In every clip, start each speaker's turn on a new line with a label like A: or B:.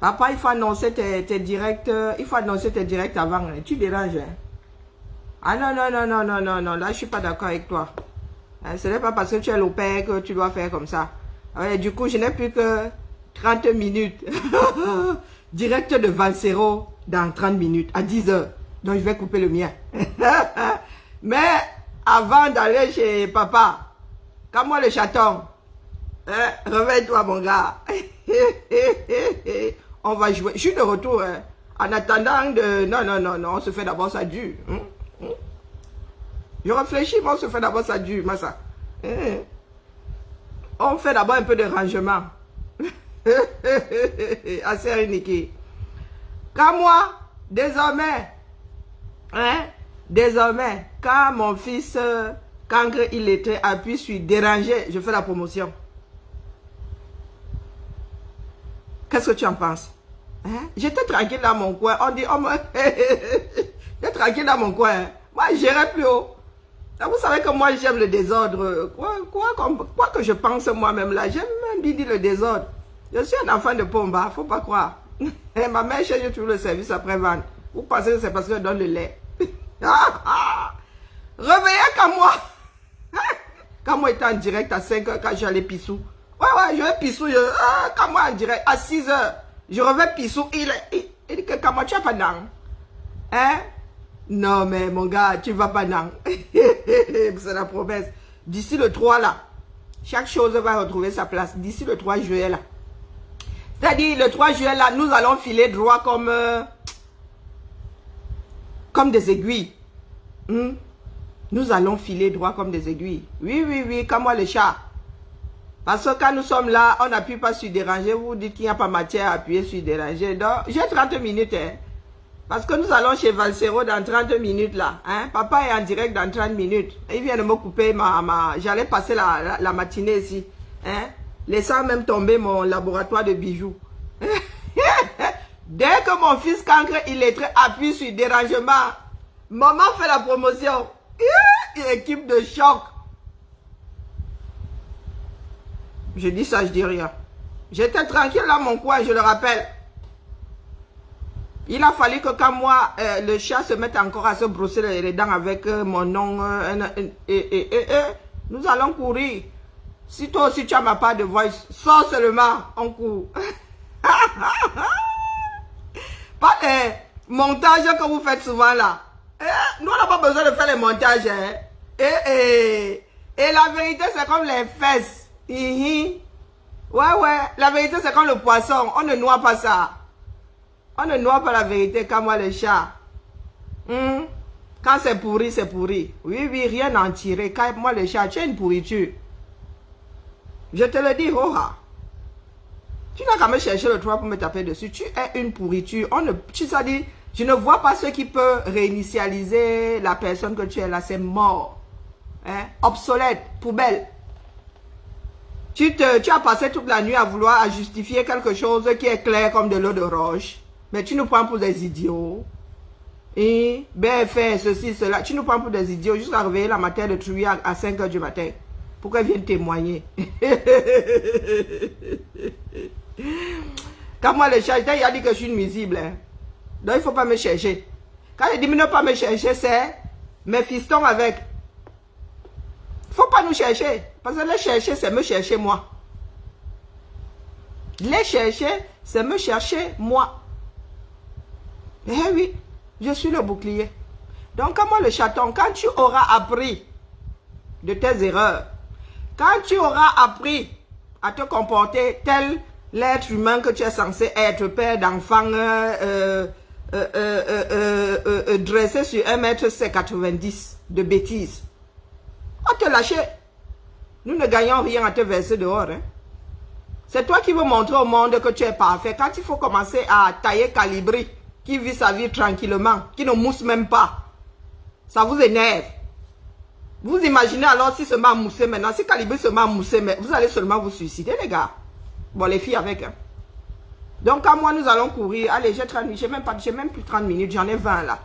A: Papa, il faut annoncer tes directs. Il faut annoncer tes directs avant. Hein. Tu déranges. Hein. Ah non, non, non, non, non, non, non. Là, je suis pas d'accord avec toi. Hein, ce n'est pas parce que tu es l'opère que tu dois faire comme ça. Ouais, du coup, je n'ai plus que 30 minutes. Direct de Valsero dans 30 minutes, à 10 heures. Donc, je vais couper le mien. Mais, avant d'aller chez papa, comme moi le chaton, hein, réveille-toi, mon gars. On va jouer. Je suis de retour. Hein. En attendant de... Non, non, non, non, on se fait d'abord ça dur. Je réfléchis, mais on se fait d'abord ça dur, Massa. On fait d'abord un peu de rangement. Assez réniqué. Quand moi, désormais, hein, désormais, quand mon fils, quand il était appuyé sur déranger, je fais la promotion. Qu'est-ce que tu en penses? Hein? J'étais tranquille dans mon coin. On dit, oh, j'étais tranquille dans mon coin. Moi, je n'irai plus haut. Vous savez que moi, j'aime le désordre. Quoi que je pense moi-même là, j'aime même bien dire le désordre. Je suis un enfant de Pomba, faut pas croire. Et ma mère cherche toujours le service après-vente. Vous pensez que c'est parce que je donne le lait? Réveillez comme moi. Quand moi j'étais en direct à 5 h, quand j'allais Pissou. Ouais, je vais Pissou. Quand moi en direct à 6 h, je reviens Pissou. Il dit que quand moi tu vas pas dans. Hein? Non, mais mon gars, tu vas pas dans. C'est la promesse. D'ici le 3 là, chaque chose va retrouver sa place. D'ici le 3 juillet là. C'est-à-dire, le 3 juillet, là, nous allons filer droit comme des aiguilles. Nous allons filer droit comme des aiguilles. Oui, oui, oui, comme moi, le chat. Parce que quand nous sommes là, on n'appuie pas sur déranger. Vous dites qu'il n'y a pas matière à appuyer sur déranger. Donc, j'ai 30 minutes. Hein. Parce que nous allons chez Valsero dans 30 minutes, là. Hein. Papa est en direct dans 30 minutes. Il vient de me couper J'allais passer la matinée ici. Hein. Laissant même tomber mon laboratoire de bijoux. Dès que mon fils cancre illettré appuie sur dérangement, maman fait la promotion. Équipe de choc. Je dis ça, je dis rien. J'étais tranquille dans mon coin, je le rappelle. Il a fallu que quand moi, le chat se mette encore à se brosser les dents avec mon nom. Nous allons courir. Si toi aussi tu as ma part de voice, sors seulement, on court. Pas les montages que vous faites souvent là. Nous, on n'a pas besoin de faire les montages. Hein. Et la vérité, c'est comme les fesses. Ouais, la vérité, c'est comme le poisson. On ne noie pas ça. On ne noie pas la vérité comme moi, le chat. Quand c'est pourri, c'est pourri. Oui, oui, rien à en tirer. Quand moi, le chat, tu es une pourriture. Je te le dis, Roha. Tu n'as qu'à me chercher le toit pour me taper dessus. Tu es une pourriture. Tu sais dire, je ne vois pas ce qui peut réinitialiser la personne que tu es là. C'est mort. Hein? Obsolète, poubelle. Tu as passé toute la nuit à vouloir justifier quelque chose qui est clair comme de l'eau de roche. Mais tu nous prends pour des idiots. Et BFR, ceci, cela. Tu nous prends pour des idiots jusqu'à réveiller la matin de Trouille à 5 h du matin. Pour qu'elle vienne témoigner. Quand moi le chat, il a dit que je suis nuisible. Hein. Donc il ne faut pas me chercher. Quand il dit ne pas me chercher, c'est mes fistons avec. Il ne faut pas nous chercher. Parce que les chercher, c'est me chercher moi. Les chercher, c'est me chercher moi. Eh oui, je suis le bouclier. Donc quand moi le chaton, quand tu auras appris de tes erreurs, quand tu auras appris à te comporter tel l'être humain que tu es censé être, père d'enfant dressé sur 1,90 m de bêtises, on te lâcher. Nous ne gagnons rien à te verser dehors. Hein. C'est toi qui veux montrer au monde que tu es parfait. Quand il faut commencer à tailler Calibri, qui vit sa vie tranquillement, qui ne mousse même pas, ça vous énerve. Vous imaginez alors si se met à mousser maintenant, si Calibri se met à mousser, mais vous allez seulement vous suicider, les gars. Bon, les filles avec. Hein. Donc, quand moi, nous allons courir, allez, j'ai 30 minutes, j'ai même plus 30 minutes, j'en ai 20 là.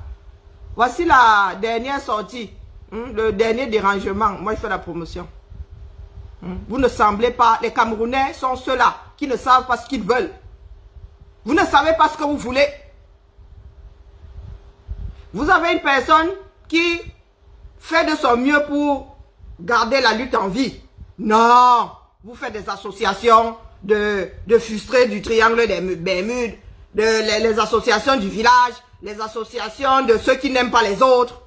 A: Voici la dernière sortie, le dernier dérangement. Moi, je fais la promotion. Vous ne semblez pas, les Camerounais sont ceux-là qui ne savent pas ce qu'ils veulent. Vous ne savez pas ce que vous voulez. Vous avez une personne qui fait de son mieux pour garder la lutte en vie. Non, vous faites des associations de frustrés du triangle des Bermudes, les associations du village, les associations de ceux qui n'aiment pas les autres.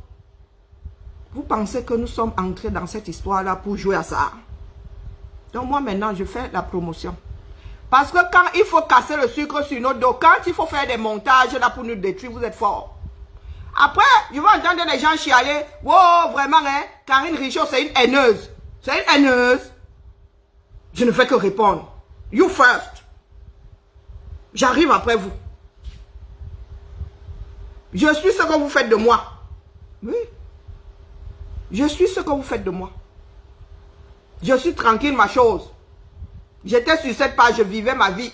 A: Vous pensez que nous sommes entrés dans cette histoire-là pour jouer à ça? Donc moi maintenant, je fais la promotion. Parce que quand il faut casser le sucre sur notre dos, quand il faut faire des montages là pour nous détruire, vous êtes forts. Après, je vais entendre les gens chialer. Wow, vraiment, hein, Karine Richaud, c'est une haineuse. C'est une haineuse. Je ne fais que répondre. You first. J'arrive après vous. Je suis ce que vous faites de moi. Oui. Je suis ce que vous faites de moi. Je suis tranquille, ma chose. J'étais sur cette page, je vivais ma vie.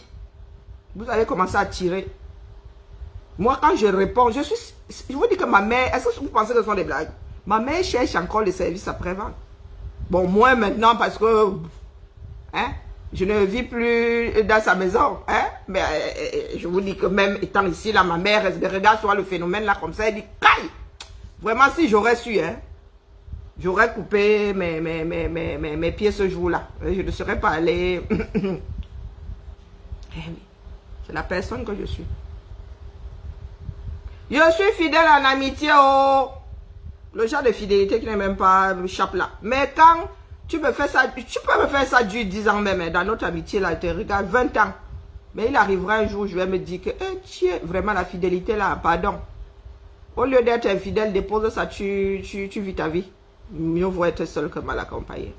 A: Vous avez commencé à tirer. Moi, quand je réponds, je vous dis que ma mère, est-ce que vous pensez que ce sont des blagues? Ma mère cherche encore les services après-vente. Bon, moi maintenant, parce que hein, je ne vis plus dans sa maison. Hein, mais je vous dis que même étant ici, là, ma mère regarde sur le phénomène là comme ça, elle dit, caille! Vraiment, si j'aurais su, hein, j'aurais coupé mes pieds ce jour-là. Je ne serais pas allé. C'est la personne que je suis. Je suis fidèle en amitié au... Le genre de fidélité qui n'est même pas chape là. Mais quand tu me fais ça, tu peux me faire ça du 10 ans même. Dans notre amitié là, tu regardes 20 ans. Mais il arrivera un jour, je vais me dire que vraiment la fidélité là, pardon. Au lieu d'être infidèle, dépose ça, tu vis ta vie. Mieux vaut être seul que mal accompagné.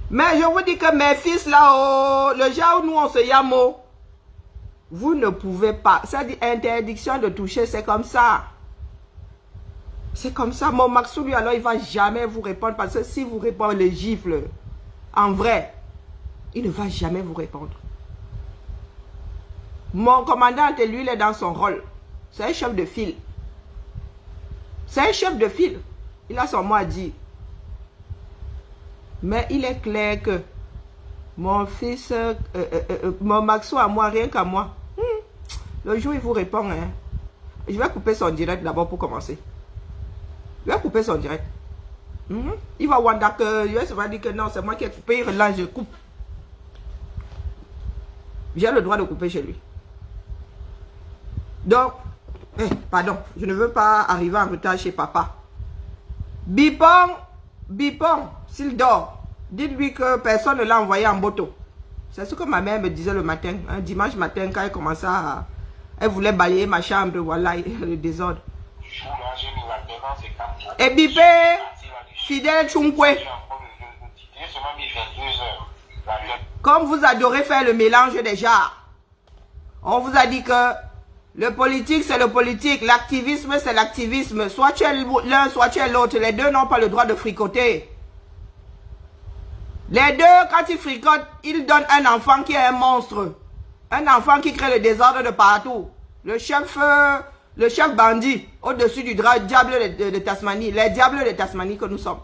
A: Mais je vous dis que mes fils là, le genre où nous on se yame, vous ne pouvez pas. Ça dit interdiction de toucher, c'est comme ça. C'est comme ça. Mon Maxou, lui, alors, il ne va jamais vous répondre. Parce que si vous répondez les gifles, en vrai, il ne va jamais vous répondre. Mon commandant, lui, il est dans son rôle. C'est un chef de file. C'est un chef de file. Il a son mot à dire. Mais il est clair que mon fils, mon Maxou à moi, rien qu'à moi, le jour il vous répond, hein, je vais couper son direct d'abord pour commencer. Je vais couper son direct. Il va voir que je vais dire que non, c'est moi qui ai coupé, là je coupe. J'ai le droit de couper chez lui. Donc, pardon, je ne veux pas arriver en retard chez papa. Bipon, s'il dort, dites-lui que personne ne l'a envoyé en moto. C'est ce que ma mère me disait le matin, un dimanche matin, quand elle commençait à... Elle voulait balayer ma chambre, voilà, le désordre. Et Bipé, fidèle Chunkwe. Comme vous adorez faire le mélange des genres, on vous a dit que le politique, c'est le politique, l'activisme, c'est l'activisme. Soit tu es l'un, soit tu es l'autre. Les deux n'ont pas le droit de fricoter. Les deux, quand ils fricotent, ils donnent un enfant qui est un monstre. Un enfant qui crée le désordre de partout. Le chef bandit, au-dessus du diable de Tasmanie. Les diables de Tasmanie que nous sommes.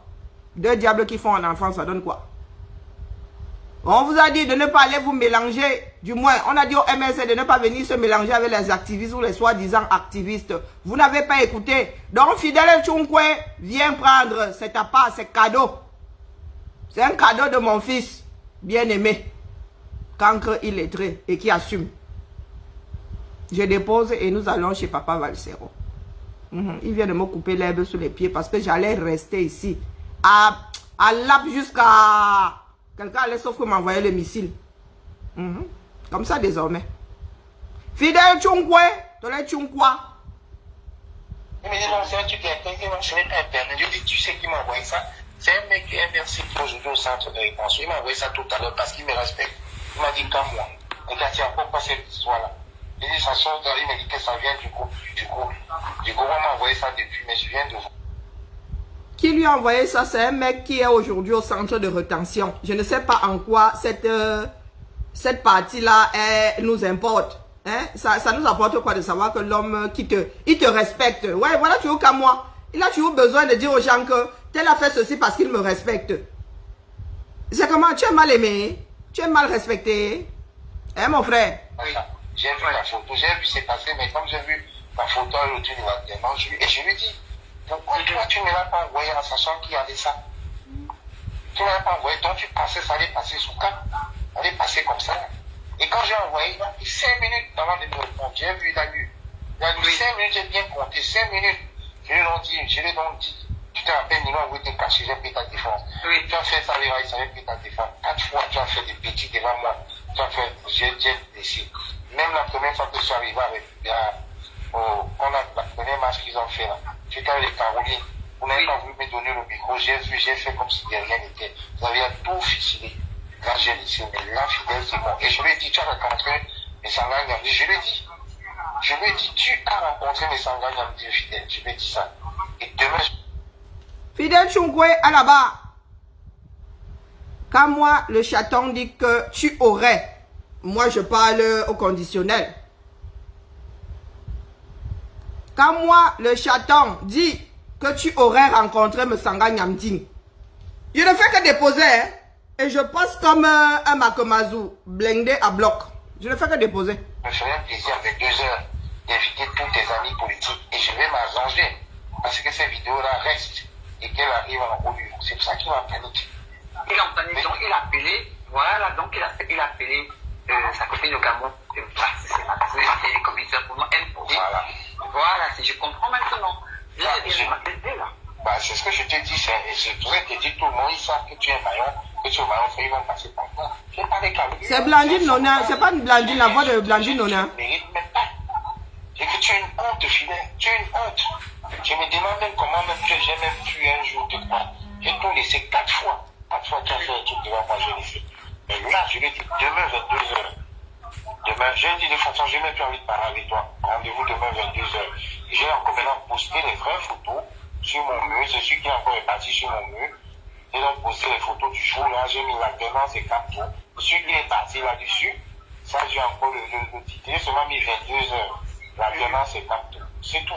A: Deux diables qui font un enfant, ça donne quoi? On vous a dit de ne pas aller vous mélanger. Du moins, on a dit au MSC de ne pas venir se mélanger avec les activistes ou les soi-disant activistes. Vous n'avez pas écouté. Donc, Fidèle Chunkwe, viens prendre. C'est ta part, c'est cadeau. C'est un cadeau de mon fils, bien-aimé. Cancre illettré et qui assume. Je dépose et nous allons chez Papa Valsero. Il vient de me couper l'herbe sous les pieds parce que j'allais rester ici. À l'ap jusqu'à... Quelqu'un allait sauf que m'envoyer le missile. Comme ça désormais. Fidèle Chunkwe, tu l'es Chunkwa.
B: Il me dit non, c'est un truc qui est je n'ai pas internet. Je dis, tu sais qui m'a envoyé ça? C'est un mec qui est inversé aujourd'hui au centre de rétention. Il m'a envoyé ça tout à l'heure parce qu'il me respecte. Il m'a dit comme moi. Regarde, tiens, pourquoi cette histoire-là? Il dit, ça sort, il m'a dit que ça vient du groupe. On m'a envoyé ça depuis, mais je viens de vous.
A: Qui lui a envoyé ça? C'est un mec qui est aujourd'hui au centre de rétention. Je ne sais pas en quoi cette partie-là nous importe. Hein? Ça nous apporte quoi de savoir que l'homme il te respecte. Ouais, voilà, tu vois qu'à moi. Il a toujours besoin de dire aux gens que tel a fait ceci parce qu'il me respecte. C'est comment? Tu es mal aimé? Tu es mal respecté? Hein, mon frère?
B: J'ai vu la photo, j'ai vu c'est passé, mais comme j'ai vu la photo à l'autre éventuellement, je lui dis, pourquoi toi tu ne l'as pas envoyé en sachant qu'il y avait ça? Tu ne l'as pas envoyé, donc tu pensais que ça allait passer sous cap, ça allait passer comme ça. Et quand j'ai envoyé, il a pris 5 minutes avant de me répondre. J'ai vu, il a lu 5 minutes, j'ai bien compté, 5 minutes. Je lui ai donc dit, tu te rappelles, Nino, où était caché, j'ai pris ta défense. Oui. Tu as fait ça, les rails, ça avait pris ta défense. 4 fois, tu as fait des petits devant moi. Tu as fait, j'ai décidé. Même la première fois que je suis arrivé avec, la première marche qu'ils ont fait là, j'étais avec Caroline. Vous n'avez pas voulu me donner le micro, j'ai fait comme si de rien n'était. Vous avez tout ficelé. Là, j'ai laissé, mais là, fidèle, c'est bon. Et je lui ai dit, tu as rencontré mes Sangha Nyamdi. Je lui ai dit, tu as rencontré mes Sangha Nyamdi, fidèle. Je lui ai dit ça. Et demain,
A: Fidèle Chungwe, à la bas. Quand moi, le chaton dit que tu aurais, moi, je parle au conditionnel. Quand moi, le chaton dit que tu aurais rencontré me Sangha Nyamdi, je ne fais que déposer, hein. Et je passe comme un Makomazu, blindé à bloc. Je ne fais que déposer.
B: Je me ferai un plaisir avec 2 heures d'inviter tous tes amis politiques et je vais m'arranger parce que ces vidéos-là restent et qu'elles arrivent en haut du jour. C'est pour ça qu'il m'a paniqué.
C: Il est en panique, donc il a appelé, voilà, donc il a appelé sa copine au Cameroun. C'est les commissaires pour moi, elle pour voilà. Voilà, si je comprends maintenant.
B: C'est ce que je te dis, c'est pour ça que je te dis, tout le monde, ils savent que tu es maillon, que tu es maillon, ils vont passer par toi.
A: C'est Blandine Nona, c'est pas Blandine, la voix de Blandine Nona.
B: Je ne mérite même pas. C'est que tu es une honte, fidèle, tu es une honte. Je me demande même comment même que j'ai même pu un jour te croire. J'ai tout laissé 4 fois. 4 fois tu as fait un truc devant moi, je l'ai fait. Mais là, je lui ai dit, demain 22h. Demain, j'ai dit de toute façon, j'ai même plus envie de parler avec toi. Rendez-vous demain 22h. J'ai encore maintenant posté les vraies photos sur mon mur. C'est celui qui est encore réparti sur mon mur. J'ai donc posté les photos du jour là. J'ai mis l'alternance et capto. Celui qui est parti là-dessus, ça j'ai encore le titre. J'ai seulement mis 22h. L'alternance et capto. C'est tout.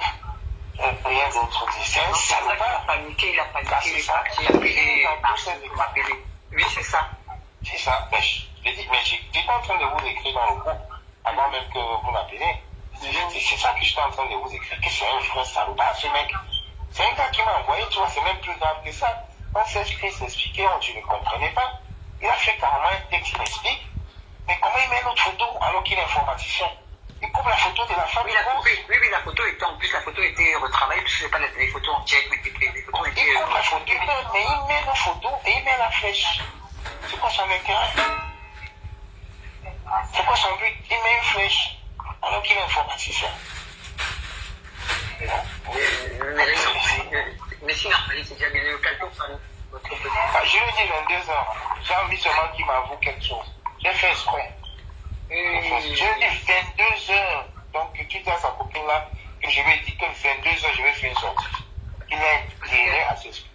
B: Rien d'autre. C'est un salopard.
C: Il a paniqué, il a
B: ça.
C: Il a appelé. Oui, c'est ça.
B: C'est ça. Mais j'étais en train de vous écrire dans le groupe avant même que vous m'appelez. C'est ça que j'étais en train de vous écrire, que c'est un vrai salopard, ce mec. C'est un gars qui m'a envoyé, tu vois, c'est même plus grave que ça. On s'expliquait, tu ne comprenais pas. Il a fait carrément un texte qui m'explique. Mais comment il met notre photo alors qu'il est informaticien? Il coupe la photo de la femme.
C: Oui, la photo était, en plus, la photo était retravaillée, parce que c'est pas les photos en tchèque, mais les photos étaient...
B: Il coupe la photo, mais il met nos photos et il met la flèche. C'est quoi son intérêt? C'est quoi son but? Il met une flèche alors qu'il est informaticien.
C: Mais sinon, c'est déjà bien l'occasion, ça.
B: Je lui ai dit 22h. J'ai envie seulement qu'il m'avoue quelque chose. J'ai fait exprès. Je lui ai dit 22h. Donc, tu dis à sa copine là que je lui ai dit que 22h, je vais faire une sortie. Il a intérêt à s'expliquer.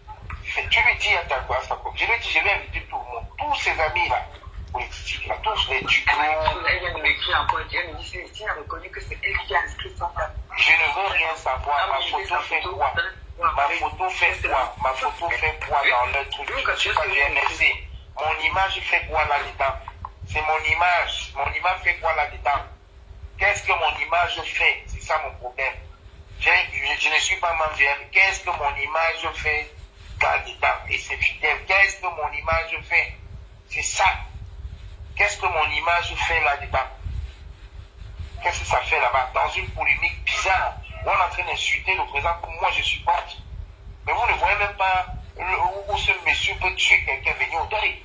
B: Tu lui dis à sa copine. Je lui ai dit, je vais inviter tout le monde. Tous ses amis là. Politique, là, tous les ducs.
C: Elle vient de m'écrire encore, elle me dit, Célestine a reconnu que c'est elle qui a inscrit son père.
B: Je ne veux rien savoir, ma photo fait quoi? Ma photo fait quoi? Ma photo fait quoi dans le truc? Je ne suis pas MSC. Mon image fait quoi là-dedans? C'est mon image. Mon image fait quoi là-dedans? Qu'est-ce que mon image fait? C'est ça mon problème. Je ne suis pas MVM. Qu'est-ce que mon image fait là-dedans? Et c'est fidèle. Qu'est-ce que mon image fait? C'est ça. Qu'est-ce que mon image fait là-dedans? Qu'est-ce que ça fait là-bas? Dans une polémique bizarre, on est en train d'insulter le président que moi je supporte. Mais vous ne voyez même pas où ce monsieur peut tuer quelqu'un, venir au deuil.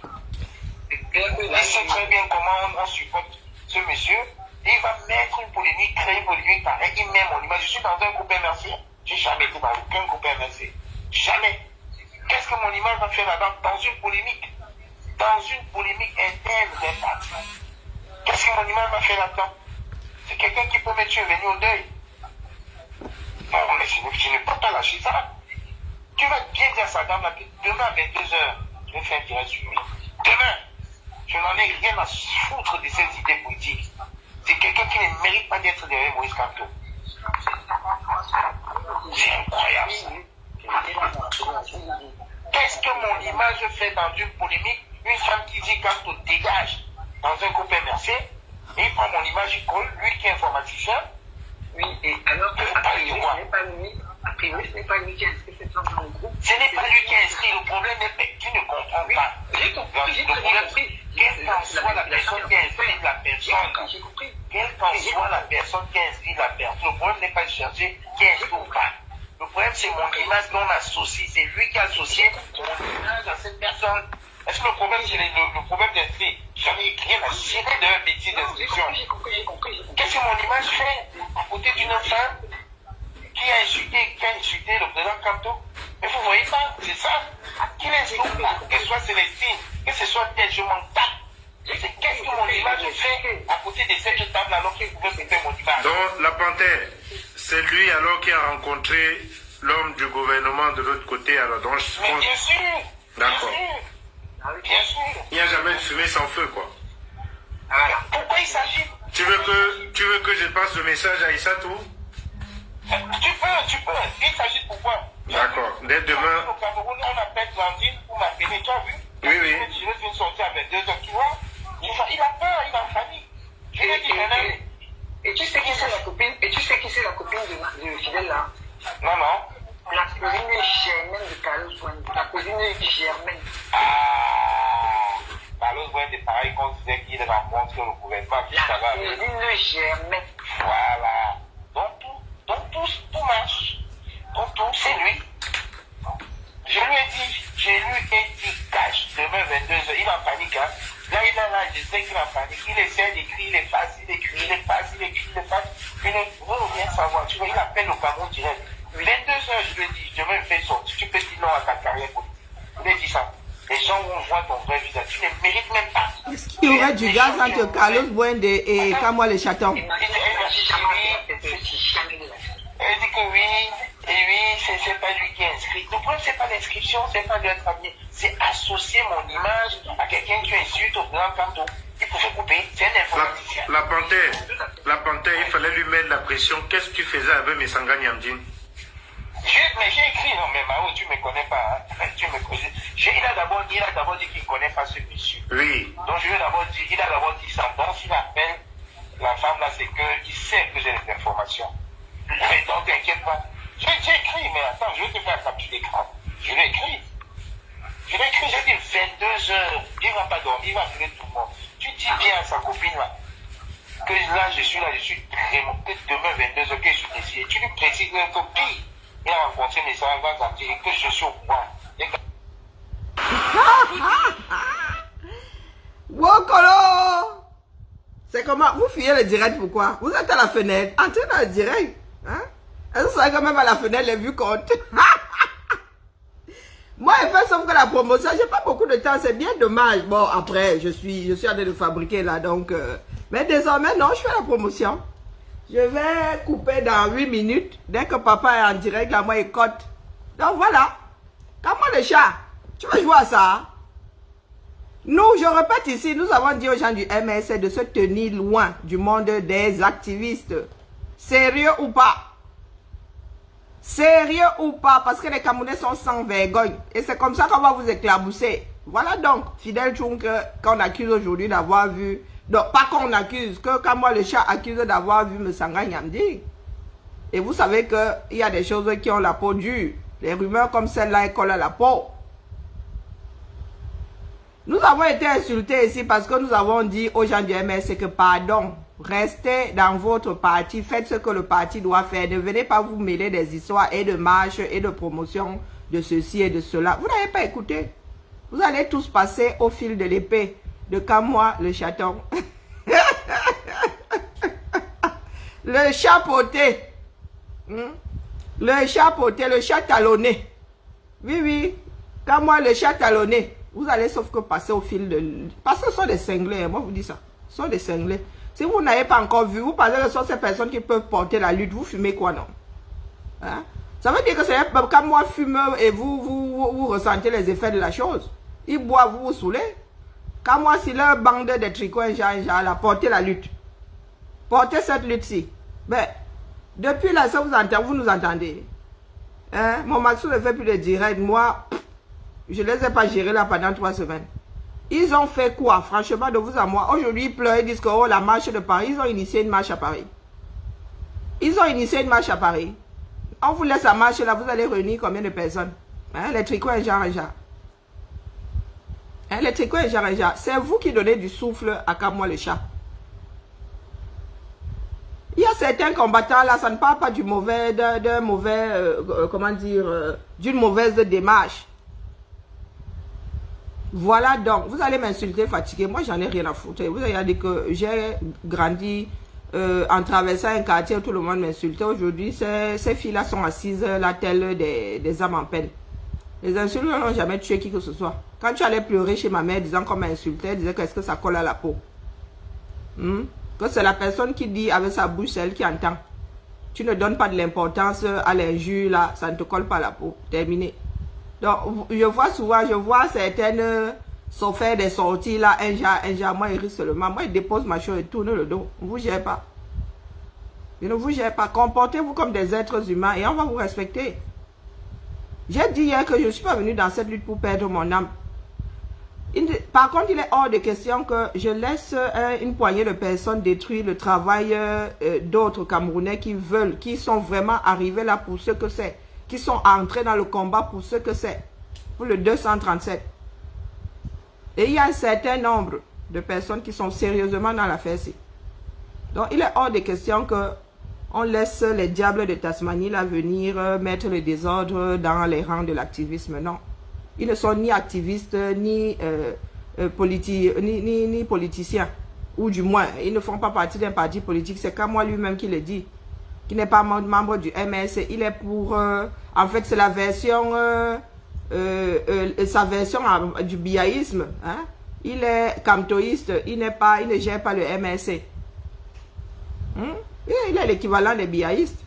B: Il sait très bien comment on supporte ce monsieur. Et il va mettre une polémique, créer une polémique pareille. Il met mon image. Je suis dans un groupe MRC. J'ai jamais été dans aucun groupe MRC. Jamais. Qu'est-ce que mon image va faire là-dedans? Dans une polémique. Dans une polémique interne d'un parti. Qu'est-ce que mon image va faire là-dedans? C'est quelqu'un qui peut me tuer, venir au deuil. Non, mais je ne peux pas lâcher ça. Tu vas bien dire à sa dame là que demain à 22h, je vais faire un direct sur lui. Demain, je n'en ai rien à foutre de ces idées politiques. C'est quelqu'un qui ne mérite pas d'être derrière Moïse Kamto. C'est incroyable ça. Qu'est-ce que mon image fait dans une polémique? Une femme qui dit Kamto dégage dans un groupe MRC, Et il prend mon image, il colle, lui qui est informaticien.
C: Oui, et alors que, a priori, ce n'est pas lui qui a inscrit cette femme dans le groupe.
B: Ce n'est pas lui qui a inscrit, le problème est que tu ne comprends pas.
C: J'ai compris,
B: Le problème, quelle qu'en soit la personne qui a inscrit la personne,
C: J'ai compris.
B: quelle qu'en soit la personne qui a inscrit la personne, le problème n'est pas de chercher qui a inscrit ou pas. Le problème, c'est mon image non associée. C'est lui qui a associé mon image à cette personne. Est-ce que le problème, c'est le problème d'inscrit? J'en ai rien à cirer de bêtise d'inscription.
C: J'ai compris.
B: Qu'est-ce que mon image fait à côté d'une femme qui a insulté le président Kamto? Mais vous voyez pas, c'est ça. Qui l'insulte pas, que ce soit Célestine, que ce soit tel, je m'en tape. Qu'est-ce que mon image fait à côté de cette table alors qu'il pouvait couper mon image?
D: Donc, la panthère, c'est lui alors qui a rencontré l'homme du gouvernement de l'autre côté. Alors, donc,
B: Mais bien sûr.
D: D'accord.
B: Bien sûr.
D: Il n'y a jamais de fumée sans feu, quoi.
B: Voilà. Pourquoi il s'agit?
D: Tu veux que je passe le message à Issatou?
B: Tu peux. Il s'agit pourquoi?
D: D'accord. Dès demain.
B: Au Cameroun, on appelle Blandine pour m'appeler. Tu as vu?
D: Oui.
B: Je vais une sortie avec 2 heures, tu vois? Il a peur, il est en famille. Je lui ai dit maintenant.
C: Et tu sais qui c'est la copine? Et tu sais qui c'est la copine de Fidèle là?
B: Non.
C: La cousine Germaine de Carlos Wende. La cousine Germaine.
B: Ah, Carlos Wende, c'est pareil qu'on disait qu'il rencontre le gouvernement.
C: La cousine Germaine.
B: Voilà. Donc tout marche. Donc tout, c'est lui. Je lui ai dit, cache, demain 22h, il est en panique, hein. Là, je sais qu'il est en panique. Il essaie d'écrire, il efface, il efface. Vous rien savoir, tu vois, il appelle au Cameroun direct. 22h, je lui ai dit, demain, il fait sortir, tu peux dire non à ta carrière politique. Je lui ai dit ça. Les gens vont voir ton vrai visage, tu ne mérites même pas.
A: Est-ce qu'il y aurait du gaz entre Carlos Wende et Kamwa le chaton?
B: Elle dit que oui, c'est pas lui qui est inscrit. Le problème, c'est pas l'inscription, c'est pas de être habillé. C'est associer mon image à quelqu'un qui insulte au président Kamto. Il pouvait couper, c'est un informaticien.
D: La panthère, il fallait lui mettre la pression. Qu'est-ce que tu faisais avec Messanga Nyamdine?
B: Mais j'ai écrit, non, mais Mao, tu me connais pas. Hein? Tu me connais. Il a d'abord dit qu'il ne connaît pas ce monsieur.
D: Oui.
B: Donc il a d'abord dit ça. Donc s'il appelle la femme là, c'est qu'il sait que j'ai les informations. Mais donc t'inquiète pas. J'ai écrit, mais attends, je vais te faire un capture d'écran. Je l'ai écrit, j'ai dit 22h, il ne va pas dormir, il va appeler tout le monde. Tu dis bien à sa copine là, que là je suis vraiment, que demain 22h, que je suis décidé. Tu lui précises que pire, il a rencontré mes soeurs, il va dire que je suis au pouvoir.
A: Wokolo! C'est comment? Vous fuyez le direct, pourquoi? Vous êtes à la fenêtre, entrez dans le direct. Hein? Est-ce que vous savez quand même à la fenêtre, les vues comptent? Moi, je fais sauf que la promotion, j'ai pas beaucoup de temps, c'est bien dommage. Bon, après, je suis en train de fabriquer là, donc... mais désormais, non, je fais la promotion. Je vais couper dans 8 minutes. Dès que papa est en direct, là, moi, il cote. Donc voilà. Comment le chat? Tu veux jouer à ça? Nous, je répète ici, nous avons dit aux gens du MSC de se tenir loin du monde des activistes. Sérieux ou pas? Sérieux ou pas? Parce que les Camerounais sont sans vergogne. Et c'est comme ça qu'on va vous éclabousser. Voilà donc, Fidèle Tchounk, qu'on accuse aujourd'hui d'avoir vu... Donc, pas qu'on accuse, que quand moi le chat accuse d'avoir vu Messanga Nyamdine. Et vous savez qu'il y a des choses qui ont la peau dure. Les rumeurs comme celle-là, elles collent à la peau. Nous avons été insultés ici parce que nous avons dit aux gens du MSC que pardon, restez dans votre parti, faites ce que le parti doit faire. Ne venez pas vous mêler des histoires et de marches et de promotion de ceci et de cela. Vous n'avez pas écouté. Vous allez tous passer au fil de l'épée de Kamwa le chaton. Le chapeauté. Le chapeauté, le chat talonné. Oui. Kamwa le chat talonné. Vous allez sauf que passer au fil de... Parce que ce sont des cinglés, moi vous dis ça. Ce sont des cinglés. Si vous n'avez pas encore vu, vous pensez que ce sont ces personnes qui peuvent porter la lutte. Vous fumez quoi, non? Hein? Ça veut dire que c'est comme moi fumeur et vous ressentez les effets de la chose. Ils boivent, vous vous saoulez. Quand moi, si leur bande de tricots, là, portez la lutte. Portez cette lutte-ci. Mais, depuis là, ça vous nous entendez. Hein? Mon Maxou ne fait plus de direct. Moi, je ne les ai pas gérés là pendant 3 semaines. Ils ont fait quoi, franchement, de vous à moi? Aujourd'hui, ils pleurent, ils disent que oh, la marche de Paris, ils ont initié une marche à Paris. Ils ont initié une marche à Paris. On vous laisse la marche là, vous allez réunir combien de personnes? Hein, les tricots et genre. Hein, les tricots et genre. C'est vous qui donnez du souffle à Kamoa le chat. Il y a certains combattants là, ça ne parle pas du mauvais, d'un mauvais, comment dire, d'une mauvaise démarche. Voilà donc, vous allez m'insulter, fatigué. Moi, j'en ai rien à foutre. Vous avez dit que j'ai grandi en traversant un quartier où tout le monde m'insultait. Aujourd'hui, ces filles-là sont assises là, telles des âmes en peine. Les insultes n'ont jamais tué qui que ce soit. Quand tu allais pleurer chez ma mère disant qu'on m'insultait, disait qu'est-ce que ça colle à la peau. Que c'est la personne qui dit avec sa bouche, c'est elle qui entend. Tu ne donnes pas de l'importance à l'injure là, ça ne te colle pas à la peau. Terminé. Donc, je vois souvent, certaines sont faire des sorties là, un genre, moi, il rit seulement. Moi, il dépose ma chose et tourne le dos. On ne vous gère pas. Je ne vous gère pas. Comportez-vous comme des êtres humains et on va vous respecter. J'ai dit hier que je ne suis pas venu dans cette lutte pour perdre mon âme. Par contre, il est hors de question que je laisse une poignée de personnes détruire le travail d'autres Camerounais qui sont vraiment arrivés là pour ce que c'est. Qui sont entrés dans le combat pour ce que c'est, pour le 237. Et il y a un certain nombre de personnes qui sont sérieusement dans l'affaire-ci. Donc, il est hors de question qu'on laisse les diables de Tasmanie là venir mettre le désordre dans les rangs de l'activisme. Non. Ils ne sont ni activistes, ni politiciens. Ou du moins, ils ne font pas partie d'un parti politique. C'est Kamoa lui-même qui le dit. Qui n'est pas membre du MSC, il est pour... en fait, c'est la version... sa version du biaïsme. Hein? Il est camtoïste, il ne gère pas le MSC. Il est l'équivalent des biaïstes.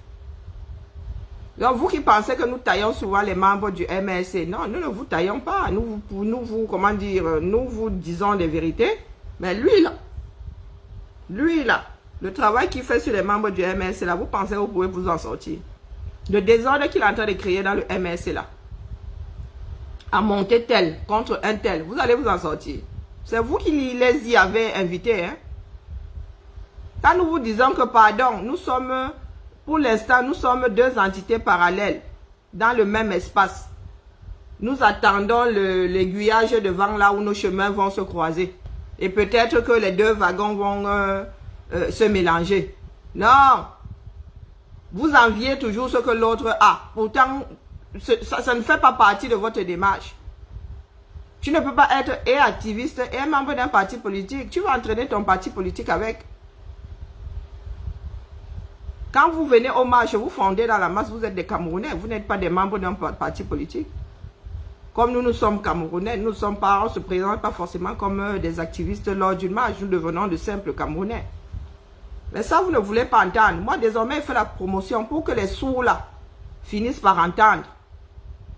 A: Donc, vous qui pensez que nous taillons souvent les membres du MSC, non, nous ne vous taillons pas. Nous vous disons des vérités. Mais lui, là, le travail qu'il fait sur les membres du MSC, là, vous pensez que vous pouvez vous en sortir. Le désordre qu'il est en train de créer dans le MSC, là, à monter tel contre un tel, vous allez vous en sortir. C'est vous qui les y avez invités. Hein? Quand nous vous disons que, pardon, nous sommes, pour l'instant, nous sommes deux entités parallèles dans le même espace. Nous attendons l'aiguillage de vent là où nos chemins vont se croiser. Et peut-être que les deux wagons vont... se mélanger. Non. Vous enviez toujours ce que l'autre a. Pourtant, ça ne fait pas partie de votre démarche. Tu ne peux pas être et activiste et un membre d'un parti politique. Tu vas entraîner ton parti politique avec. Quand vous venez aux marches, vous fondez dans la masse, vous êtes des Camerounais. Vous n'êtes pas des membres d'un parti politique. Comme nous sommes Camerounais, on ne se présente pas forcément comme des activistes lors d'une marche. Nous devenons de simples Camerounais. Mais ça, vous ne voulez pas entendre. Moi, désormais, je fais la promotion pour que les sourds, là, finissent par entendre.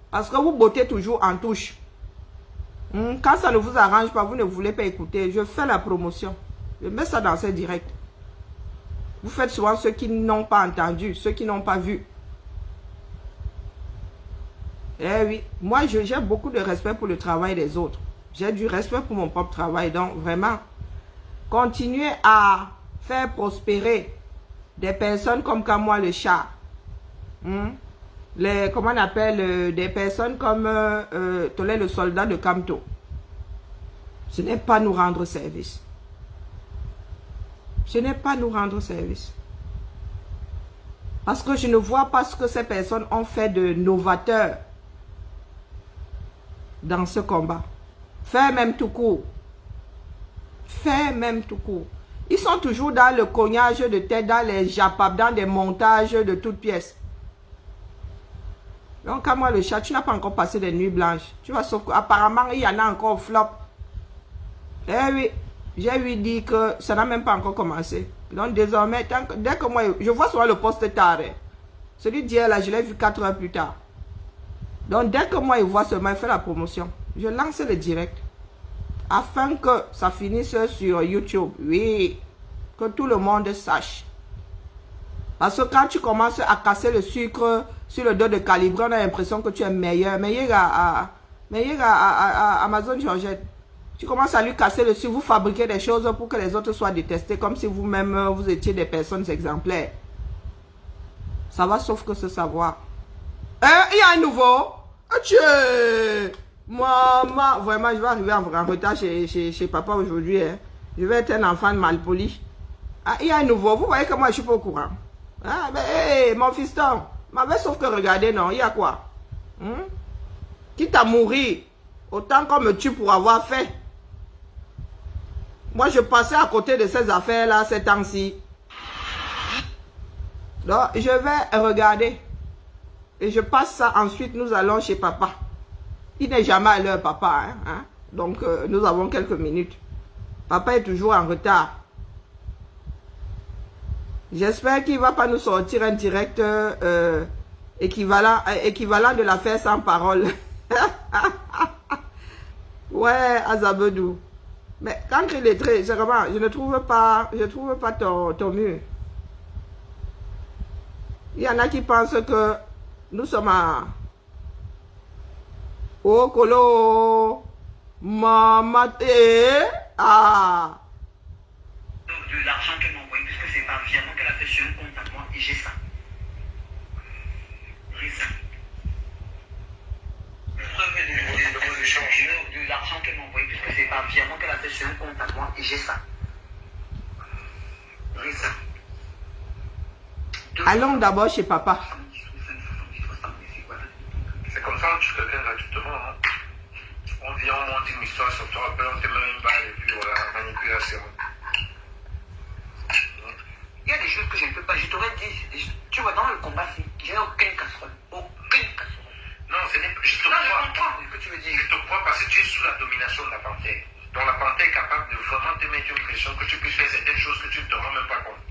A: Parce que vous bottez toujours en touche. Quand ça ne vous arrange pas, vous ne voulez pas écouter. Je fais la promotion. Je mets ça dans ce direct. Vous faites souvent ceux qui n'ont pas entendu, ceux qui n'ont pas vu. Eh oui, moi, j'ai beaucoup de respect pour le travail des autres. J'ai du respect pour mon propre travail. Donc, vraiment, continuez à... faire prospérer des personnes comme Kamoa le chat. Comment on appelle des personnes comme Tolé le soldat de Kamto. Ce n'est pas nous rendre service. Ce n'est pas nous rendre service. Parce que je ne vois pas ce que ces personnes ont fait de novateur dans ce combat. Faire même tout court. Faire même tout court. Ils sont toujours dans le cognage de tête, dans les japap, dans des montages de toutes pièces. Donc, à moi, le chat, tu n'as pas encore passé des nuits blanches. Tu vois, sauf qu'apparemment, il y en a encore flop. Eh oui, j'ai lui dit que ça n'a même pas encore commencé. Donc, désormais, dès que moi, je vois souvent le poste tard. Celui d'hier, là, je l'ai vu 4 heures plus tard. Donc, dès que moi, il voit seulement, il fait la promotion. Je lance le direct. Afin que ça finisse sur YouTube. Oui. Que tout le monde sache. Parce que quand tu commences à casser le sucre sur le dos de Calibre, on a l'impression que tu es meilleur. Meilleur à Amazon Georgette. Tu commences à lui casser le dessus, vous fabriquez des choses pour que les autres soient détestés, comme si vous-même, vous étiez des personnes exemplaires. Ça va sauf que ce savoir. Il y a un nouveau. Maman, vraiment, je vais arriver en retard chez papa aujourd'hui. Hein. Je vais être un enfant malpoli. Ah, il y a un nouveau. Vous voyez que moi, je suis pas au courant. Ah, ben, hey, mon fiston. Mais sauf que regardez, non, il y a quoi? Quitte à mourir, autant qu'on me tue pour avoir fait. Moi, je passais à côté de ces affaires-là ces temps-ci. Donc, je vais regarder. Et je passe ça. Ensuite, nous allons chez papa. Il n'est jamais à l'heure, papa. Hein? Donc, nous avons quelques minutes. Papa est toujours en retard. J'espère qu'il ne va pas nous sortir un direct équivalent de l'affaire sans parole. Ouais, Azabedou. Mais quand il est très, vraiment, je ne trouve pas ton mur. Il y en a qui pensent que nous sommes à... Oh, Kolo, maman, ah.
C: De l'argent qu'elle m'a envoyé, puisque c'est pas virement qu'elle a fait sur un compte à moi, et j'ai ça. J'ai ça. De l'argent qu'elle m'a envoyé, puisque c'est pas virement qu'elle a fait sur un compte à moi, et j'ai ça. J'ai ça.
A: Allons d'abord chez papa.
D: C'est comme ça que tu quelqu'un gratuitement. Hein. On vient, on monte une histoire sur toi, après on te met une balle et puis voilà, manipulation.
C: Il y a des choses que je ne peux pas. Je t'aurais dit, tu vois, dans le combat, je n'ai aucune casserole. Aucune casserole.
D: Non, je te
C: comprends ce que tu veux dire.
D: Je te crois parce que tu es sous la domination de la panthère. Donc la panthère est capable de vraiment te mettre une pression que tu puisses faire certaines choses que tu ne te rends même pas compte.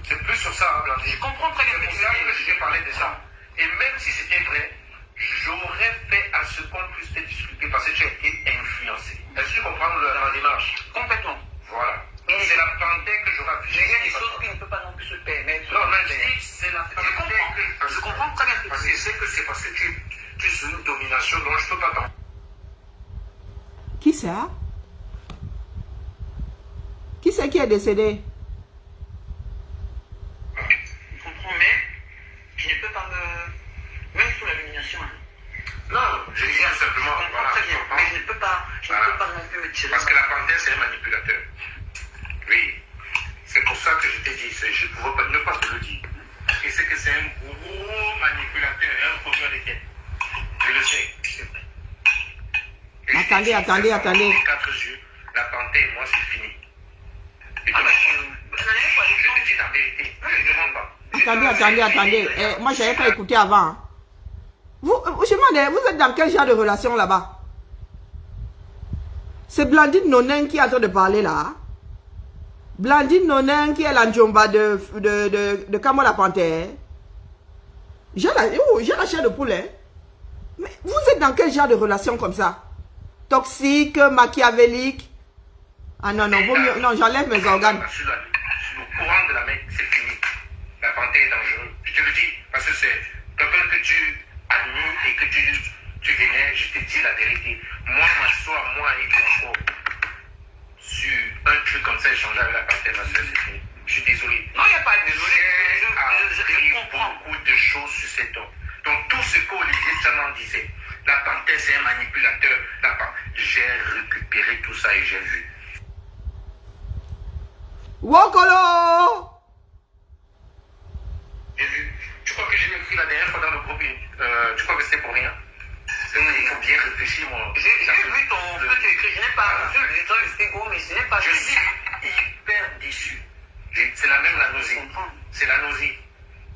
D: C'est plus sur ça, hein, Blandine.
C: Je comprends très bien.
D: C'est pour ça que je t'ai parlé de ça. Et même si c'était vrai, j'aurais fait à ce qu'on puisse te discuter parce que tu as été influencé. Est-ce que tu comprends la démarche?
C: Complètement.
D: Voilà. C'est la panthère que j'aurais affichée.
C: Il y a des choses qui ne peuvent pas non plus se permettre.
D: Non, mais je dis, c'est la panthère que...
C: Je comprends très bien.
D: Parce que c'est parce que tu es sous une domination dont je ne peux pas t'en...
A: Qui ça? Qui c'est qui est décédé?
C: Je comprends, mais je ne peux pas me... Même sous la domination. Hein.
D: Non, je dis tout simplement...
C: Je comprends très bien, mais je ne peux pas non plus me tirer.
D: Parce que la panthère, c'est un manipulateur. Oui. C'est pour ça que je t'ai dit, je ne pouvais pas, ne pas te le dire. Et c'est que c'est un gros manipulateur, un faiseur de tête. Je le sais.
A: Attendez.
D: 4 yeux, la panthère et moi, c'est fini. Et je te dis la vérité. Je ne demande pas.
A: Attendez. Moi, je n'avais pas écouté avant. Hein. Je me demandais, vous êtes dans quel genre de relation là-bas? C'est Blandine Nonin qui est en train de parler là. Hein? Blandine Nonin qui est la njomba de Kamo la panthère. J'ai la chair de poulet. Mais vous êtes dans quel genre de relation comme ça? Toxique, machiavélique? Ah non, vaut mieux. Non, j'enlève mes organes.
D: Sur le courant de la mer, c'est fini. La panthère est dangereuse. Je te le dis, parce que c'est quelqu'un que tu admires et que tu vénères, je te dis la vérité. Moi, m'asseoir, moi, et encore sur un truc comme ça, échanger avec la panthère, ma soeur, c'est fini. Je suis désolé.
C: Non, il n'y a pas de désolé.
D: J'ai appris beaucoup de choses sur cet homme. Donc, tout ce qu'Olivier Tchaman disait, la panthère, c'est un manipulateur. J'ai récupéré tout ça et j'ai vu.
A: Wokolo!
D: J'ai vu. Tu crois que j'ai écrit la dernière fois dans le groupe? Tu crois que c'était pour rien? Il faut bien réfléchir, moi.
C: J'ai vu ton truc écrit. Je n'ai pas reçu le temps de Stégo, mais je n'ai pas.
D: Je suis hyper déçu. C'est la même la nausée. C'est la nausée.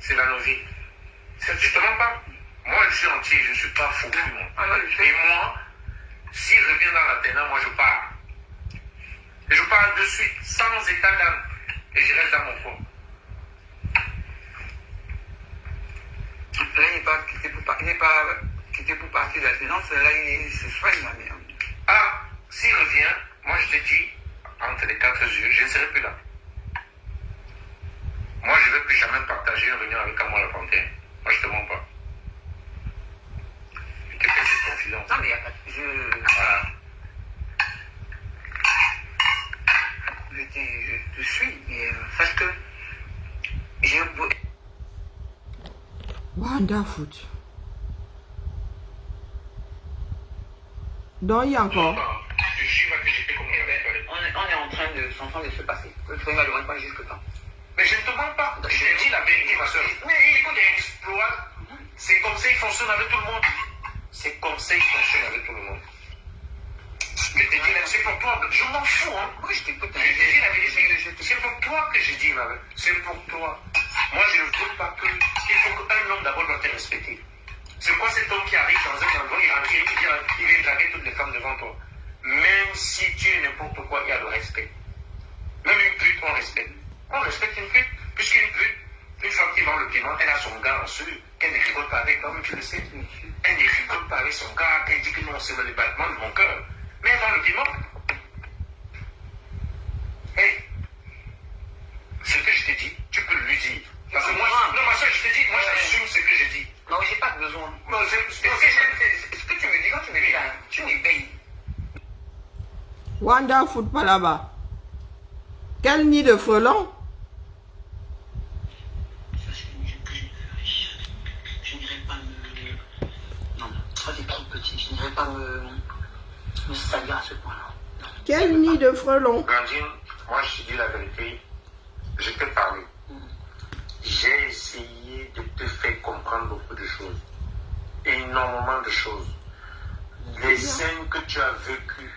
D: C'est la nausée. Je te mens pas. Moi, je suis entier, je ne suis pas fou. Et moi, s'il revient dans la terre, moi, je pars. Et je pars de suite, sans état d'âme. Et je reste dans mon corps.
C: Là, il n'est pas quitté pour partir de la finance. Là, il se soigne la merde.
D: Ah, s'il revient, moi, je te dis, entre les 4 yeux, je ne serai plus là. Moi, je ne vais plus jamais partager une réunion avec Kamo la panthère. Moi, je ne te mens pas. Je te fais cette confidence.
C: Non, mais il n'y a pas de...
D: Voilà.
C: je suis, mais sache que j'ai beau...
A: Wanda Foot. Donc, il y a encore.
D: Je suis que j'étais comme
C: On est en train de se passer. Le film ne demande pas jusque temps.
D: Mais je ne te mens pas. Je te dis la vérité, ma soeur. Mais écoute, exploit. C'est comme ça qu'il fonctionne avec tout le monde. C'est comme ça qu'il fonctionne avec tout le monde. Je te dis, c'est pour toi. Je m'en fous, hein.
C: Moi, je t'écoute.
D: Je te dis la vérité. C'est pour toi que je dis, ma mère. C'est pour toi. Moi, je ne veux pas que... Il faut qu'un homme d'abord doit te respecter. C'est quoi cet homme qui arrive dans un endroit, il vient draguer toutes les femmes devant toi. Même si tu es n'importe quoi, il y a le respect. Même une pute, on respecte. On respecte une pute, puisqu'une pute, une femme qui vend le piment, elle a son gars en dessous, qu'elle ne rigole pas avec, comme tu le sais. Elle ne rigole pas avec son gars, qu'elle dit que non, c'est le battement de mon cœur. Mais elle vend le piment. Hey, ce que je t'ai dit, tu peux lui dire. Parce que moi, non, ma soeur, je te dis, moi j'assume ce que je dis.
C: Non, j'ai pas besoin.
D: Non,
C: Ce que tu me dis, quand tu me dis là, tu m'éveilles.
A: Wanda Foot pas là-bas. Quel nid de frelon?
C: Je n'irai pas me... Non, ça c'est trop petit. Je n'irai pas me salir à ce point-là.
A: Quel nid de frelon?
D: Blandine, moi je te dis la vérité, je t'ai parlé. J'ai essayé de te faire comprendre beaucoup de choses. Énormément de choses. Les scènes que tu as vécues.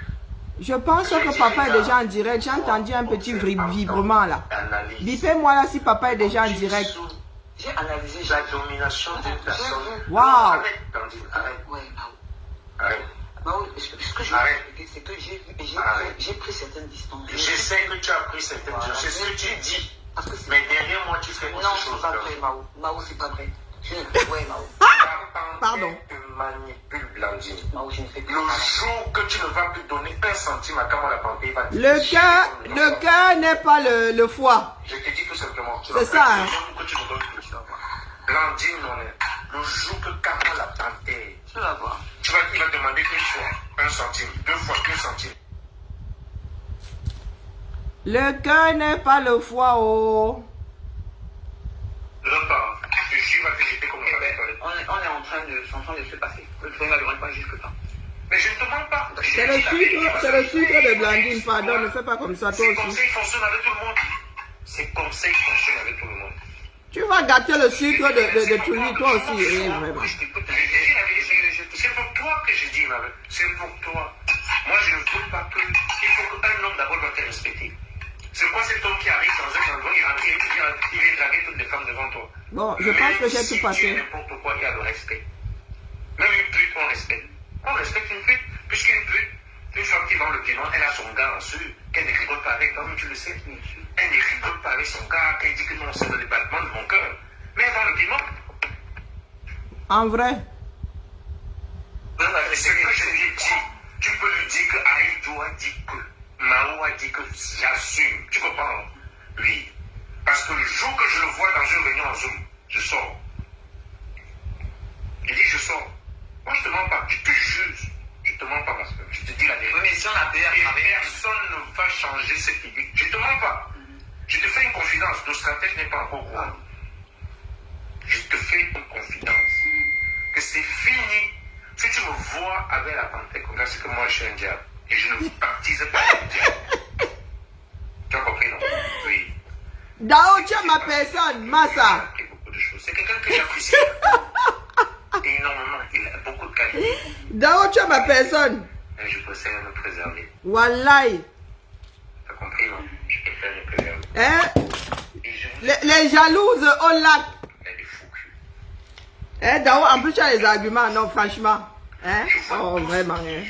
A: Je pense que papa est déjà en direct. J'ai entendu un petit vibrement là. Bipez-moi là si papa est déjà en direct.
C: J'ai analysé
D: La domination d'une personne.
A: Waouh!
D: Arrête, Blandine, arrête.
C: Ouais,
D: Arrête.
C: ce que je
D: Arrête.
C: c'est que j'ai pris certaines distances.
D: Je sais que tu as pris certaines choses. C'est ce que tu dis.
C: Parce que c'est...
D: Mais derrière moi, tu fais
C: Non,
D: autre
C: c'est
D: chose.
C: pas vrai, Mao. Mao, c'est pas vrai. Ouais, Mao.
A: Pardon.
D: Tu manipules, Blandine.
C: Mao, je ne fais que
D: Le jour que tu ne vas plus donner un centime à Kamala Pampé, il va te
A: Le cœur n'est pas le foie.
D: Je te dis tout simplement.
A: C'est ça, hein.
D: Que tu me donnes plus. Blandine, non, le jour que Kamala Pampé,
C: tu vas voir.
D: il va demander une fois un centime, deux fois 2 centimes.
A: Le cœur n'est pas le foie, oh.
D: J'entends. Je suis que j'étais comme ça.
C: On est en train de se passer. Le film ne demande pas jusque temps.
D: Mais je ne te mens pas.
A: C'est le sucre de Blandine, pardon, ne fais pas comme ça, toi
D: C'est comme
A: aussi.
D: ça qu'il fonctionne avec tout le monde. C'est comme ça qu'il fonctionne avec tout le monde.
A: Tu vas gâter le sucre de Tully, toi aussi, eh, vraiment.
D: Je te dis la vérité. C'est pour toi que je dis, ma mère. C'est pour toi. Moi, je ne veux pas que... Il faut qu'un homme d'abord doit te respecter. C'est quoi cet homme qui arrive dans un endroit, il vient draguer toutes les femmes devant toi?
A: Bon, je pense que j'ai tout
D: Si tu es
A: passé.
D: n'importe quoi, il y a le respect. Même une pute, on respecte. On respecte une pute, puisqu'une pute, une femme qui vend le piment, elle a son gars en dessous, qu'elle ne rigole pas avec, comme tu le sais. Elle ne rigole pas avec son gars, qu'elle dit que non, c'est le battement de mon cœur. Mais elle vend le piment.
A: En vrai.
D: C'est que je lui ai dit. Tu peux lui dire que Aïdou a dit que, Mao a dit que j'assume. Tu comprends? Oui. Parce que le jour que je le vois dans une réunion en Zoom, je sors. Il dit je sors. Moi je te mens pas, je te juge. Je te mens pas parce que je te dis la vérité.
C: Oui, mais si on a payé à travailler...
D: Personne ne va changer cette idée. Je te mens pas. Je te fais une confidence. Le stratège n'est pas encore quoi. Je te fais une confidence. Que c'est fini. Si tu me vois avec la panthère comme ça, c'est que moi je suis un diable. Et je ne baptise pas le diable. Tu as compris, non? Oui.
A: Dao, tu es ma personne, Massa.
D: Beaucoup de choses. C'est quelqu'un que j'apprécie. Énormément. Il a beaucoup de qualité.
A: Dao, tu es ma personne.
D: Et je préfère me préserver.
A: Wallahi.
D: Tu as compris, non? Je préfère me préserver.
A: Hein?
D: Et je
A: Les jalouses au lac.
D: Elle est fou cul.
A: Hein, Dao, en plus tu as les arguments, non, franchement. Hein? Oh, vraiment, hein?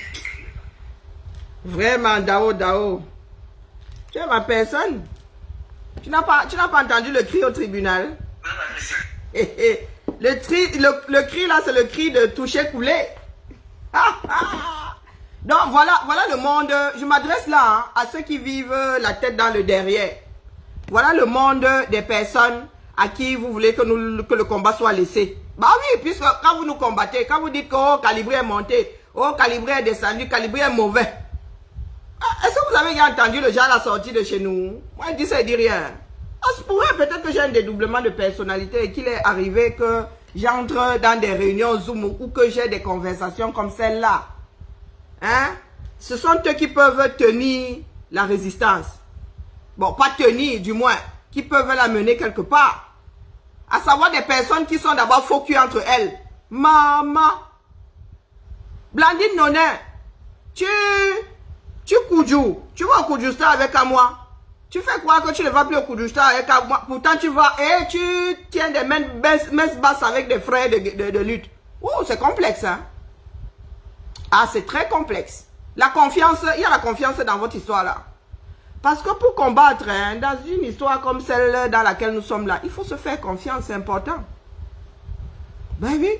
A: Vraiment, Dao. Tu es ma personne. Tu n'as pas entendu le cri au tribunal? Le cri là, c'est le cri de toucher coulé. Donc voilà le monde. Je m'adresse là hein, à ceux qui vivent la tête dans le derrière. Voilà le monde des personnes à qui vous voulez que le combat soit laissé. Bah oui, puisque quand vous nous combattez, quand vous dites que oh, Calibré est monté, oh, Calibré est descendu, Calibré est mauvais. Est-ce que vous avez déjà entendu le genre la sortie de chez nous? Moi, il dit ça, il dit rien. Ah, c'est pour peut-être que j'ai un dédoublement de personnalité et qu'il est arrivé que j'entre dans des réunions Zoom ou que j'ai des conversations comme celle-là. Hein? Ce sont eux qui peuvent tenir la résistance. Bon, pas tenir, du moins, qui peuvent la mener quelque part. À savoir des personnes qui sont d'abord faux cul entre elles. Maman. Blandine Nonin, tu Koudjou. Tu vas au Koudjou Star avec moi. Tu fais croire que tu ne vas plus au Koudjou Star avec moi. Pourtant, tu vas et tu tiens des messes basses avec des frères de lutte. Oh, c'est complexe, hein? Ah, c'est très complexe. La confiance, il y a la confiance dans votre histoire là. Parce que pour combattre, hein, dans une histoire comme celle dans laquelle nous sommes là, il faut se faire confiance, c'est important. Ben oui.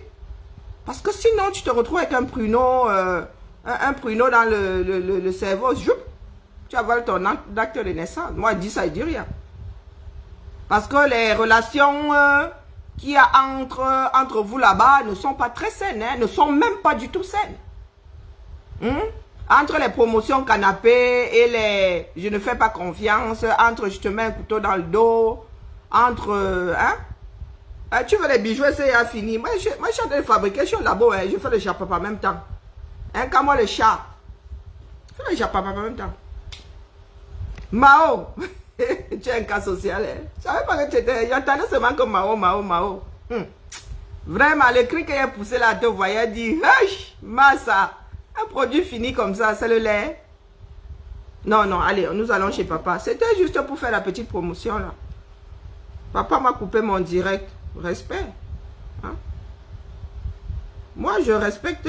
A: Parce que sinon, tu te retrouves avec un pruneau dans le cerveau. Tu avales ton acte de naissance. Moi, je dis ça, il dit rien. Parce que les relations qu'il y a entre vous là-bas ne sont pas très saines, hein, ne sont même pas du tout saines. Entre les promotions canapé et les je ne fais pas confiance, entre je te mets un couteau dans le dos, entre tu veux les bijoux, c'est fini. Moi, je suis en train de fabriquer, je suis là-bas, hein, je fais le chapapa en même temps. Hein, comme moi le chat. Je fais le chapapa en même temps. Mao, tu es un cas social. Hein. Je savais pas que tu étais. J'entendais seulement que Mao. Vraiment, le cri qu'il a poussé là, te voyait dire, hush, massa. Un produit fini comme ça, c'est le lait. Non, allez, nous allons chez papa. C'était juste pour faire la petite promotion là. Papa m'a coupé mon direct. Respect. Hein? Moi, je respecte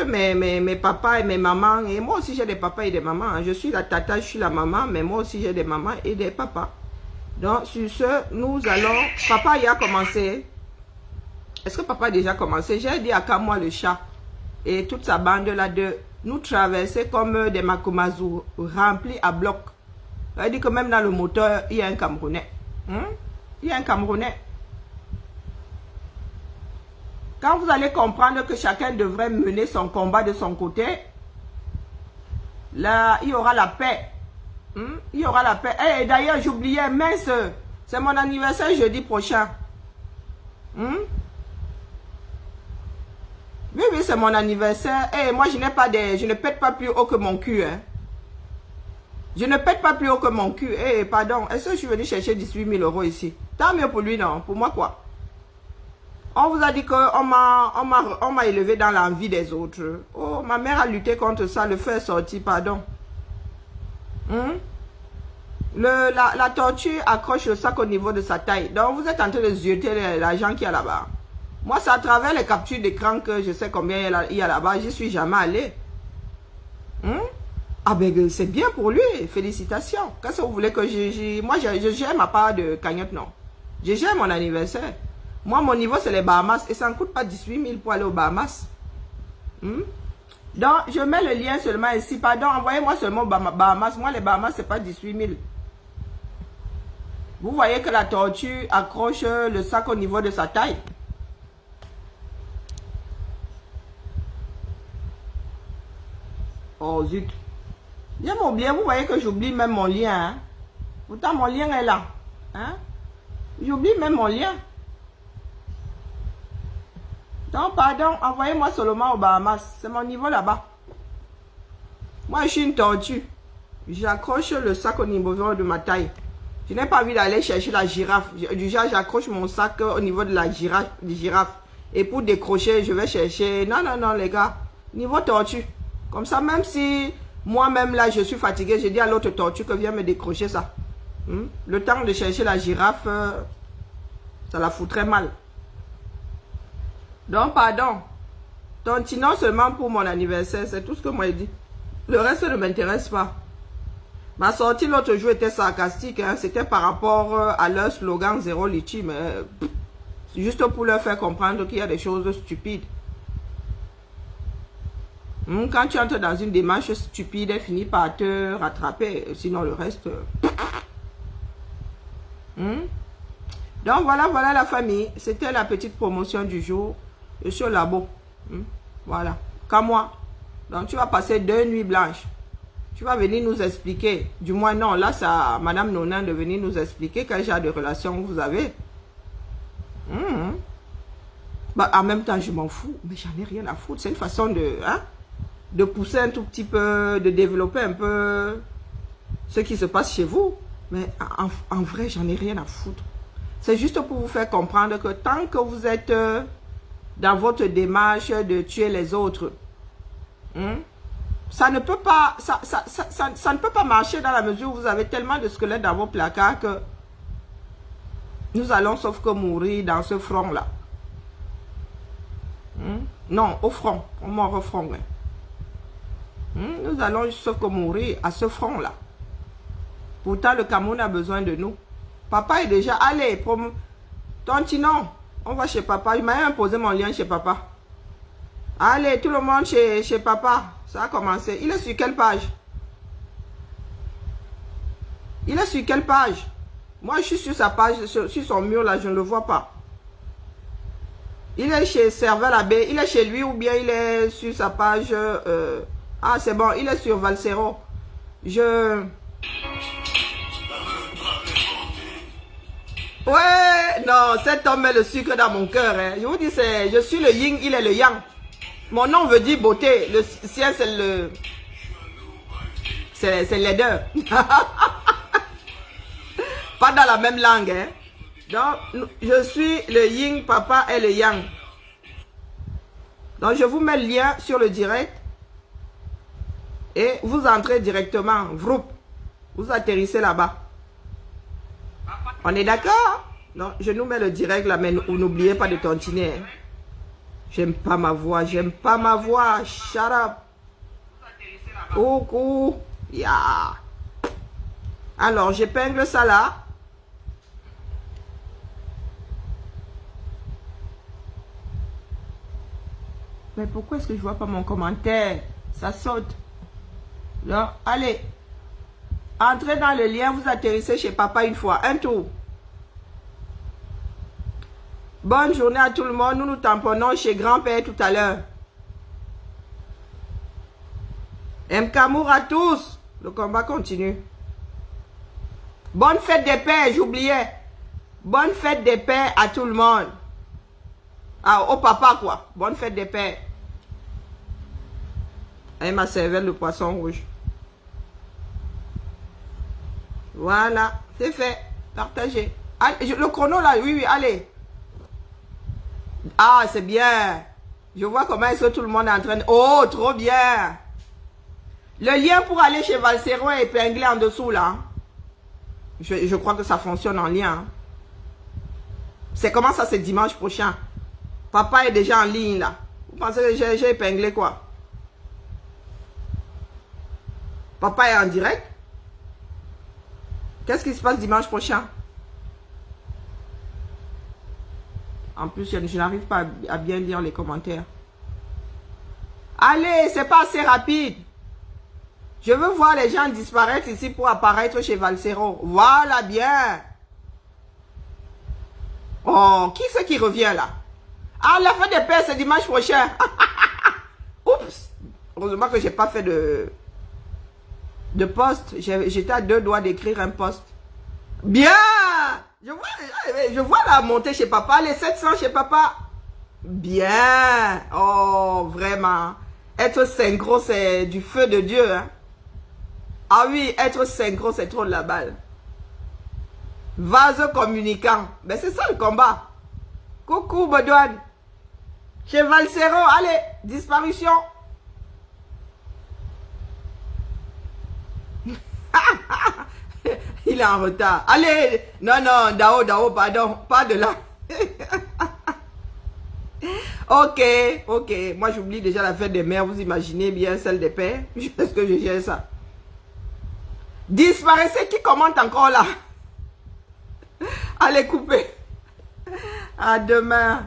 A: mes papas et mes mamans. Et moi aussi, j'ai des papas et des mamans. Hein. Je suis la tata, je suis la maman. Mais moi aussi, j'ai des mamans et des papas. Donc, sur ce, nous allons... Papa y a commencé. Est-ce que papa a déjà commencé? J'ai dit à Kamwa le chat et toute sa bande là de nous traverser comme des Makomazu remplis à bloc. Ça dit que même dans le moteur, il y a un Camerounais. Il y a un Camerounais. Quand vous allez comprendre que chacun devrait mener son combat de son côté, là, il y aura la paix. Il y aura la paix. Et d'ailleurs, j'oubliais, mince, c'est mon anniversaire jeudi prochain. Oui, c'est mon anniversaire. Et moi, je ne pète pas plus haut que mon cul. Hein. Je ne pète pas plus haut que mon cul. Eh, pardon, est-ce que je suis venu chercher 18 000 € ici? Tant mieux pour lui, non? Pour moi, quoi? On vous a dit qu'on m'a élevé dans l'envie des autres. Oh, ma mère a lutté contre ça, le feu est sorti, pardon. La tortue accroche le sac au niveau de sa taille. Donc, vous êtes en train de zioter l'argent qu'il y a là-bas. Moi, c'est à travers les captures d'écran que je sais combien il y a là-bas. Je suis jamais allé. Ah ben, c'est bien pour lui. Félicitations. Qu'est-ce que vous voulez que moi, je gère ma part de cagnotte, non. Je gère mon anniversaire. Moi, mon niveau, c'est les Bahamas. Et ça ne coûte pas 18 000 pour aller aux Bahamas. Donc, je mets le lien seulement ici. Pardon, envoyez-moi seulement Bahamas. Moi, les Bahamas, c'est pas 18 000. Vous voyez que la tortue accroche le sac au niveau de sa taille. Oh, zut. J'ai oublié. Vous voyez que j'oublie même mon lien. Hein? Pourtant, mon lien est là. Hein? J'oublie même mon lien. Donc, pardon, envoyez-moi seulement aux Bahamas. C'est mon niveau là-bas. Moi, je suis une tortue. J'accroche le sac au niveau de ma taille. Je n'ai pas envie d'aller chercher la girafe. Du genre, j'accroche mon sac au niveau de la girafe. Et pour décrocher, je vais chercher... Non, les gars. Niveau tortue. Comme ça, même si moi-même, là, je suis fatigué, je dis à l'autre tortue que viens me décrocher ça. Le temps de chercher la girafe, ça la foutrait mal. Donc, pardon. Tontinon seulement pour mon anniversaire, c'est tout ce que moi j'ai dit. Le reste ne m'intéresse pas. Ma sortie l'autre jour était sarcastique, hein. C'était par rapport à leur slogan Zéro Litchi, mais juste pour leur faire comprendre qu'il y a des choses stupides. Quand tu entres dans une démarche stupide, elle finit par te rattraper, sinon le reste... Donc voilà la famille, c'était la petite promotion du jour. Je suis au labo. Voilà, comme moi. Donc, tu vas passer 2 nuits blanches. Tu vas venir nous expliquer. Du moins, non, là, c'est à Madame Nonin de venir nous expliquer quel genre de relation vous avez. Bah, en même temps, je m'en fous. Mais j'en ai rien à foutre. C'est une façon de pousser un tout petit peu, de développer un peu ce qui se passe chez vous. Mais en vrai, j'en ai rien à foutre. C'est juste pour vous faire comprendre que tant que vous êtes dans votre démarche de tuer les autres, ça ne peut pas, ça ne peut pas marcher dans la mesure où vous avez tellement de squelettes dans vos placards que nous allons sauf que mourir dans ce front-là. Non, au front, on mord au front. Nous allons sauf que mourir à ce front-là. Pourtant, le Cameroun a besoin de nous. Papa est déjà allé. Tontinon, on va chez papa. Il m'a imposé mon lien chez papa. Allez, tout le monde chez papa. Ça a commencé. Il est sur quelle page? Il est sur quelle page? Moi, je suis sur sa page, sur son mur là, je ne le vois pas. Il est chez Serval Abbé. Il est chez lui ou bien il est sur sa page... ah, c'est bon. Il est sur Valsero. Ouais, non, cet homme met le sucre dans mon cœur. Hein. Je vous dis, je suis le yin, il est le yang. Mon nom veut dire beauté. Le sien, c'est le... C'est les deux. Pas dans la même langue. Hein. Donc, je suis le yin, papa est le yang. Donc, je vous mets le lien sur le direct. Et vous entrez directement. Vous atterrissez là-bas. On est d'accord? Non, je nous mets le direct là, mais n'oubliez pas de tontiner. Hein. J'aime pas ma voix, j'aime pas ma voix. Shut up. Coucou. Yeah. Alors, j'épingle ça là. Mais pourquoi est-ce que je vois pas mon commentaire? Ça saute. Non, allez. Entrez dans le lien, vous atterrissez chez papa une fois. Un tour. Bonne journée à tout le monde. Nous nous tamponnons chez grand-père tout à l'heure. M'kamour à tous. Le combat continue. Bonne fête des pères, j'oubliais. Bonne fête des pères à tout le monde. Ah, au papa quoi. Bonne fête des pères. Et ma cervelle de poisson rouge. Voilà, c'est fait. Partagez. Allez, le chrono là, oui, allez. Ah, c'est bien. Je vois comment est-ce que tout le monde est en train de... Oh, trop bien. Le lien pour aller chez Valsero est épinglé en dessous là. Je crois que ça fonctionne en lien. C'est comment ça, c'est dimanche prochain. Papa est déjà en ligne là. Vous pensez que j'ai épinglé quoi? Papa est en direct? Qu'est-ce qui se passe dimanche prochain? En plus, je n'arrive pas à bien lire les commentaires. Allez, c'est pas assez rapide. Je veux voir les gens disparaître ici pour apparaître chez Valsero. Voilà, bien. Oh, qui c'est qui revient là? Ah, la fête des pères, c'est dimanche prochain. Oups. Heureusement que j'ai pas fait de post. J'étais à 2 doigts d'écrire un post. Bien. Je vois la montée chez papa. Les 700 chez papa. Bien. Oh, vraiment. Être synchro, c'est du feu de Dieu. Hein? Ah oui, être synchro, c'est trop de la balle. Vase communicant. Ben, c'est ça le combat. Coucou, Bodouane. Chez Valsero, allez, disparition. Il est en retard. Allez, non, Dao, pardon, pas de là. Ok. Moi, j'oublie déjà la fête des mères. Vous imaginez bien celle des pères. Est-ce que je gère ça? Disparaissez, qui commente encore là? Allez, coupez. À demain.